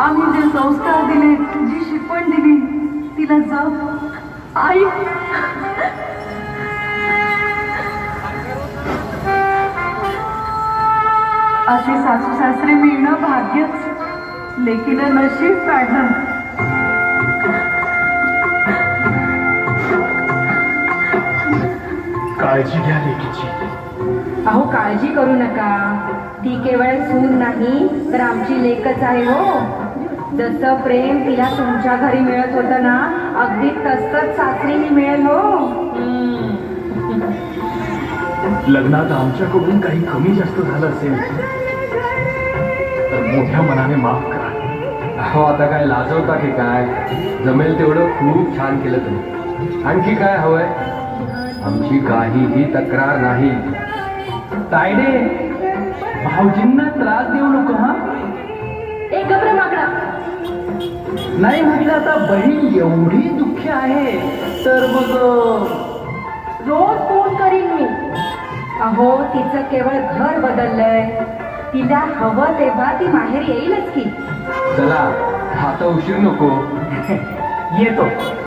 आम्ही जे संस्कार दिले, जी शिकवण दिली, तिला जप आई. असे सासू सासरे मिळणं भाग्यच, लेकीनं नशीब काढलं. काळजी घ्या लेकीची. अहो काळजी करू नका, ती केवळ सून नाही तर आमची लेकच आहे हो. जसं प्रेम तिला तुमच्या घरी मिळत होतं ना, अगदी तसंच सासरीही मिळेल हो. लग्नात आमच्याकडून काही कमी जास्त झालं असेल तर मोठ्या मनाने माफ करा. अहो आता काय लाजवता की काय? जमेल तेवढं खूप छान केलं तुम्ही. आणखी काय हवंय? आमची काहीही तक्रार नाही. तायडे, भाऊजींना त्रास देऊ नको हा. एक गप्र माकडा. नाही म्हटलं आता बहीण एवढी दुःखी आहे तर मग रोज फोन करीन मी. अहो तिचं केवळ घर बदललंय, तिला हवं तेव्हा ती बाहेर येईलच की. चला आता उशीर नको. येतो.